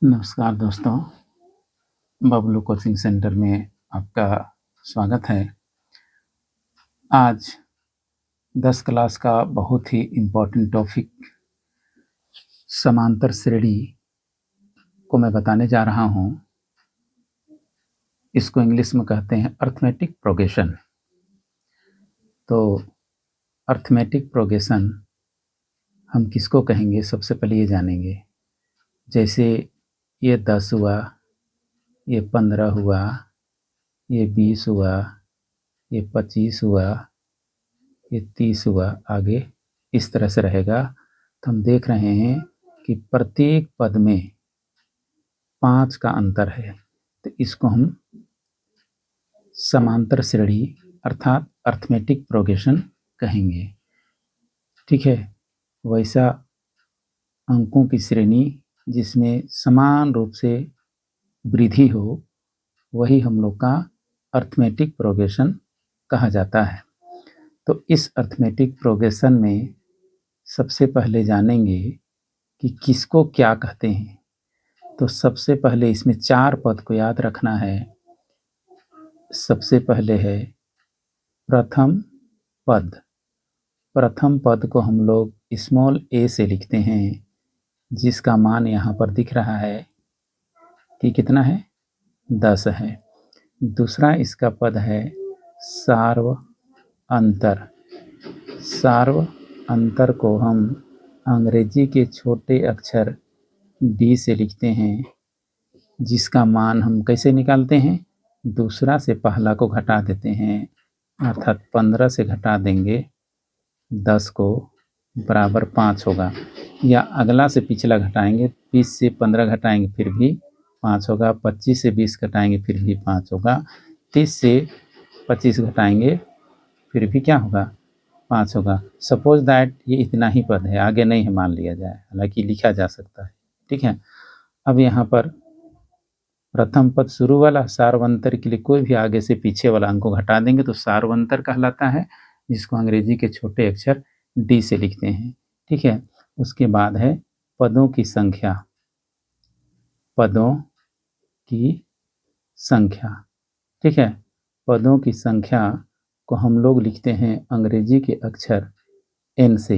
नमस्कार दोस्तों, Bablu coaching centre में आपका स्वागत है। आज 10 क्लास का बहुत ही इम्पोर्टेंट टॉपिक समांतर श्रेणी को मैं बताने जा रहा हूँ। इसको इंग्लिश में कहते हैं अर्थमेटिक प्रोग्रेशन। तो अर्थमेटिक प्रोग्रेशन हम किसको कहेंगे, सबसे पहले ये जानेंगे। जैसे ये 10 हुआ, ये 15 हुआ, ये 20 हुआ, ये 25 हुआ, ये 30 हुआ, आगे इस तरह से रहेगा। तो हम देख रहे हैं कि प्रत्येक पद में 5 का अंतर है, तो इसको हम समांतर श्रेणी अर्थात अर्थमेटिक प्रोग्रेशन कहेंगे। ठीक है, वैसा अंकों की श्रेणी जिसमें समान रूप से वृद्धि हो, वही हम लोग का अर्थमेटिक प्रोग्रेशन कहा जाता है। तो इस अर्थमेटिक प्रोग्रेशन में सबसे पहले जानेंगे कि किसको क्या कहते हैं। तो सबसे पहले इसमें 4 पद को याद रखना है। सबसे पहले है प्रथम पद। प्रथम पद को हम लोग स्मॉल a से लिखते हैं, जिसका मान यहाँ पर दिख रहा है कि कितना है, 10 है। दूसरा इसका पद है सार्व अंतर। सार्व अंतर को हम अंग्रेजी के छोटे अक्षर d से लिखते हैं, जिसका मान हम कैसे निकालते हैं, दूसरा से पहला को घटा देते हैं, अर्थात 15 से घटा देंगे 10 को बराबर 5 होगा। या अगला से पिछला घटाएंगे, 20 से 15 घटाएंगे फिर भी 5 होगा, 25 से 20 घटाएंगे फिर भी 5 होगा, 30 से 25 घटाएंगे फिर भी क्या होगा, 5 होगा। सपोज दैट ये इतना ही पद है, आगे नहीं है मान लिया जाए, हालांकि लिखा जा सकता है। ठीक है, अब यहाँ पर प्रथम पद शुरू वाला सार्वंतर के लिए कोई भी आगे से पीछे वाला अंक को घटा देंगे तो सार्वंतर कहलाता है, जिसको अंग्रेजी के छोटे अक्षर डी से लिखते हैं। ठीक है, उसके बाद है पदों की संख्या। पदों की संख्या, ठीक है, पदों की संख्या को हम लोग लिखते हैं अंग्रेजी के अक्षर एन से।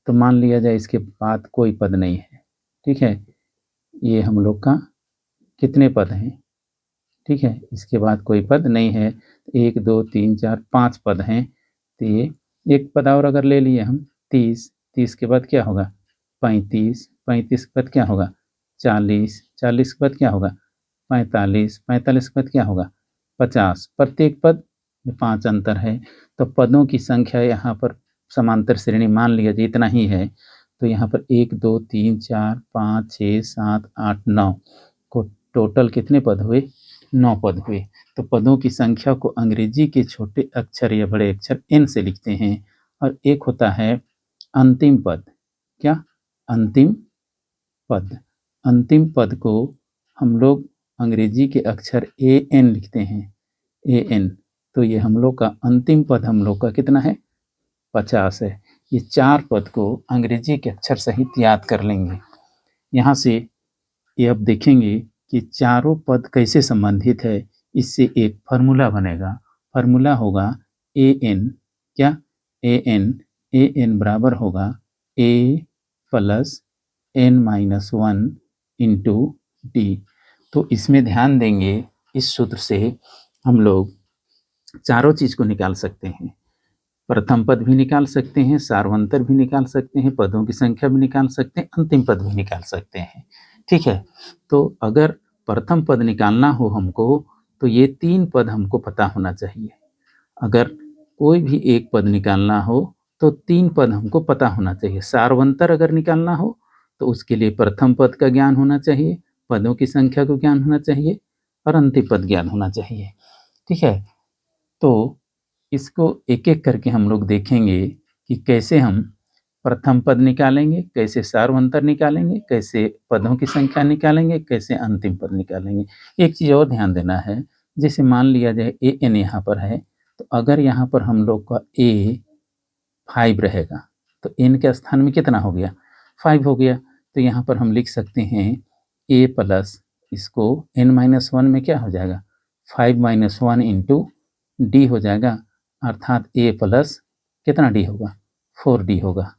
तो मान लिया जाए इसके बाद कोई पद नहीं है। ठीक है, ये हम लोग का कितने पद हैं, ठीक है, इसके बाद कोई पद नहीं है। 1 2 3 4 5 पद हैं। तो ये एक पद और अगर ले लिए हम 30, 30 के बाद क्या होगा 35, 35 के बाद क्या होगा 40, 40 के बाद क्या होगा 45, 45 के बाद क्या होगा 50। प्रत्येक पद में 5 अंतर है। तो पदों की संख्या यहाँ पर समांतर श्रेणी मान लिया जाए इतना ही है। तो यहाँ पर 1 2 3 4 5 6 7 8 9 को टोटल कितने पद हुए, 9 पद हुए। तो पदों की संख्या को अंग्रेजी के छोटे अक्षर या बड़े अक्षर एन से लिखते हैं। और एक होता है अंतिम पद। क्या, अंतिम पद। अंतिम पद को हम लोग अंग्रेजी के अक्षर ए एन लिखते हैं, ए एन। तो ये हम लोग का अंतिम पद हम लोग का कितना है, 50 है। ये 4 पद को अंग्रेजी के अक्षर सहित याद कर लेंगे। यहाँ से ये अब देखेंगे कि चारों पद कैसे संबंधित है। इससे एक फार्मूला बनेगा। फार्मूला होगा ए एन, क्या, ए एन बराबर होगा A plus N minus 1 into D. तो इसमें ध्यान देंगे, इस सूत्र से हम लोग चारों चीज़ को निकाल सकते हैं। प्रथम पद भी निकाल सकते हैं, सार्वंतर भी निकाल सकते हैं, पदों की संख्या भी निकाल सकते हैं, अंतिम पद भी निकाल सकते हैं। ठीक है, तो अगर प्रथम पद निकालना हो हमको तो ये 3 पद हमको पता होना चाहिए। अगर कोई भी एक पद निकालना हो तो 3 पद हमको पता होना चाहिए। सार्वंतर अगर निकालना हो तो उसके लिए प्रथम पद का ज्ञान होना चाहिए, पदों की संख्या को ज्ञान होना चाहिए और अंतिम पद ज्ञान होना चाहिए। ठीक है, तो इसको एक एक करके हम लोग देखेंगे कि कैसे हम प्रथम पद निकालेंगे, कैसे सार्वंतर निकालेंगे, कैसे पदों की संख्या निकालेंगे, कैसे अंतिम पद निकालेंगे। एक चीज़ और ध्यान देना है, जैसे मान लिया जाए ए एन यहाँ पर है, तो अगर यहाँ पर हम लोग का ए 5 रहेगा तो एन के स्थान में कितना हो गया, 5 हो गया। तो यहाँ पर हम लिख सकते हैं ए प्लस इसको n-1 में क्या हो जाएगा 5-1 इंटू डी हो जाएगा, अर्थात ए प्लस कितना डी होगा 4d होगा।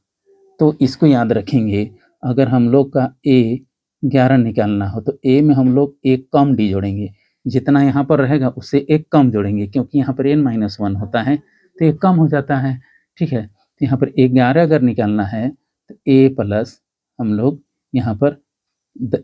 तो इसको याद रखेंगे, अगर हम लोग का ए 11 निकालना हो तो ए में हम लोग एक कम डी जोड़ेंगे, जितना यहाँ पर रहेगा उससे एक कम जोड़ेंगे, क्योंकि यहाँ पर n-1 होता है तो एक कम हो जाता है। ठीक है, तो यहाँ पर 11 अगर निकालना है तो ए प्लस हम लोग यहाँ पर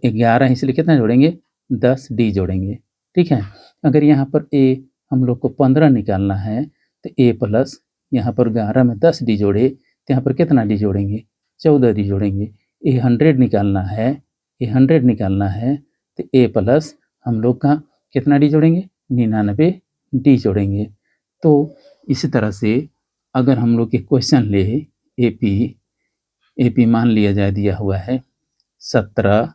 11 इसलिए कितना जोड़ेंगे 10d जोड़ेंगे। ठीक है, अगर यहाँ पर ए हम लोग को 15 निकालना है तो ए प्लस यहाँ पर 11 में 10d जोड़े तो यहाँ पर कितना डी जोड़ेंगे 14d जोड़ेंगे। ए 100 निकालना है तो ए प्लस हम लोग का कितना डी जोड़ेंगे 99d जोड़ेंगे। तो इसी तरह से अगर हम लोग के क्वेश्चन ले एपी मान लिया जाए दिया हुआ है 17,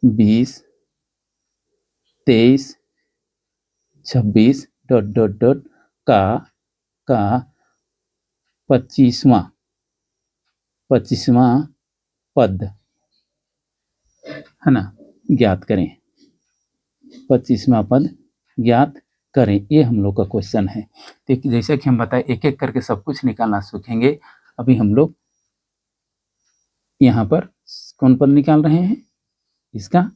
20, 23, 26 ... का 25वां पद है ना ज्ञात करें, 25वां पद ज्ञात करें, ये हम लोग का क्वेश्चन है। तो जैसे कि हम बताएं एक एक करके सब कुछ निकालना सीखेंगे। अभी हम लोग यहाँ पर कौन पद निकाल रहे हैं, इसका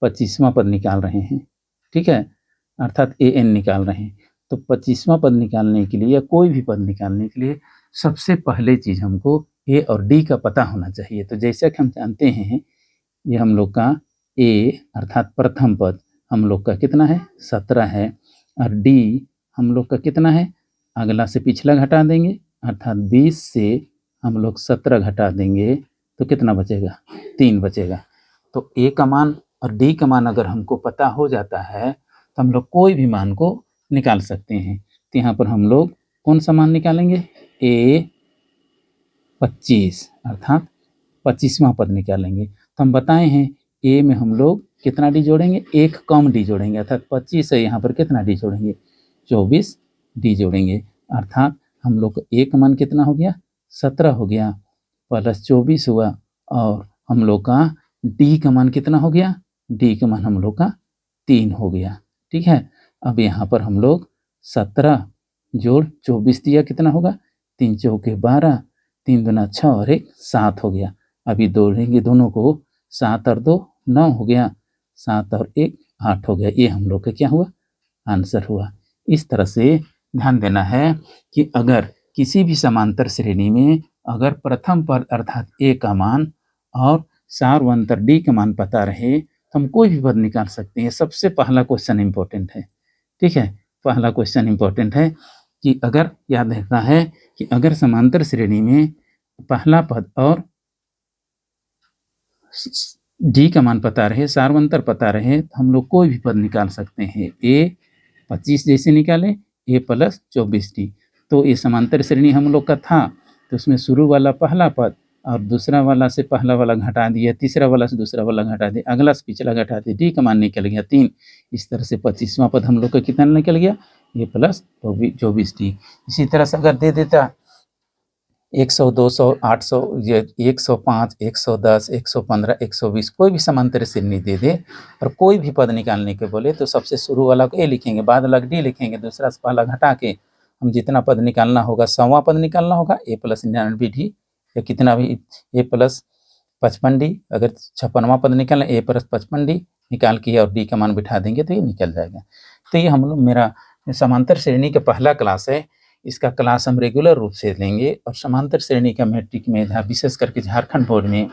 25वां पद निकाल रहे हैं। ठीक है, अर्थात an निकाल रहे हैं। तो 25वां पद निकालने के लिए या कोई भी पद निकालने के लिए सबसे पहले चीज़ हमको a और d का पता होना चाहिए। तो जैसा कि हम जानते हैं ये हम लोग का a अर्थात प्रथम पद हम लोग का कितना है 17 है, और d हम लोग का कितना है अगला से पिछला घटा देंगे, अर्थात 20 से हम लोग 17 घटा देंगे तो कितना बचेगा 3 बचेगा। तो a का मान और d का मान अगर हमको पता हो जाता है तो हम लोग कोई भी मान को निकाल सकते हैं। तो यहाँ पर हम लोग कौन सा मान निकालेंगे a 25 अर्थात 25वां पद निकालेंगे। तो हम बताए हैं a में हम लोग कितना डी जोड़ेंगे एक कम डी जोड़ेंगे, अर्थात 25 है यहाँ पर कितना डी जोड़ेंगे 24 डी जोड़ेंगे, अर्थात हम लोग का a का मान कितना हो गया 17 हो गया प्लस 24 हुआ, और हम लोग का d का मान कितना हो गया d का मान हम लोग का 3 हो गया। ठीक है, अब यहाँ पर हम लोग 17 जोड़ 24 दिया कितना होगा 3 चौके 12, 3 दूना 6 और 1 7 हो गया। अभी जोड़ेंगे दोनों को, 7 और 2 9 हो गया, 7 और 1 8 हो गया। ये हम लोग का क्या हुआ आंसर हुआ। इस तरह से ध्यान देना है कि अगर किसी भी समांतर श्रेणी में अगर प्रथम पद अर्थात a का मान और सार्वंतर d का मान पता रहे तो हम कोई भी पद निकाल सकते हैं। सबसे पहला क्वेश्चन इंपॉर्टेंट है। ठीक है, पहला क्वेश्चन इंपॉर्टेंट है कि अगर याद रखना है कि अगर समांतर श्रेणी में पहला पद और d का मान पता रहे सार्वंतर पता रहे तो हम लोग कोई भी पद निकाल सकते हैं। a 25 जैसे निकाले a प्लस 24d, तो ये समांतर श्रेणी हम लोग का था तो उसमें शुरू वाला पहला पद और दूसरा वाला से पहला वाला घटा दिया, तीसरा वाला से दूसरा वाला घटा दिया, अगला से पिछला घटा दिया, डी का मान निकल गया 3। इस तरह से 25वां पद हम लोग का कितना निकल गया ये प्लस 24d। इसी तरह से अगर दे देता 100 200 800 105 110 115 120 कोई भी समांतर श्रेणी दे दे और कोई भी पद निकालने के बोले तो सबसे शुरू वाला को ए लिखेंगे, बाद वाला डी लिखेंगे, दूसरा से पहला घटा के हम जितना पद निकालना होगा 100वां पद निकालना होगा a प्लस 99d या कितना भी a प्लस 55d, अगर 56वां पद निकालना a प्लस 55d निकाल के और d का मान बिठा देंगे तो ये निकल जाएगा। तो ये हम लोग मेरा समांतर श्रेणी का पहला क्लास है, इसका क्लास हम रेगुलर रूप से लेंगे और समांतर श्रेणी का मैट्रिक में विशेष करके झारखंड बोर्ड में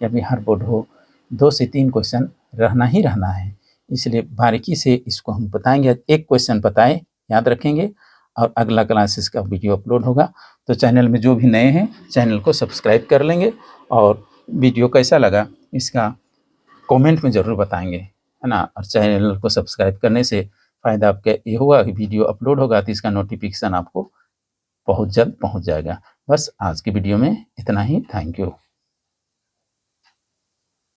या बिहार बोर्ड हो 2 से 3 क्वेश्चन रहना ही रहना है, इसलिए बारीकी से इसको हम बताएंगे। एक क्वेश्चन बताए याद रखेंगे और अगला क्लास इसका वीडियो अपलोड होगा। तो चैनल में जो भी नए हैं चैनल को सब्सक्राइब कर लेंगे और वीडियो कैसा लगा इसका कमेंट में ज़रूर बताएंगे, है ना। और चैनल को सब्सक्राइब करने से फ़ायदा आपका ये होगा कि वीडियो अपलोड होगा तो इसका नोटिफिकेशन आपको बहुत जल्द पहुंच जाएगा। बस आज की वीडियो में इतना ही, थैंक यू।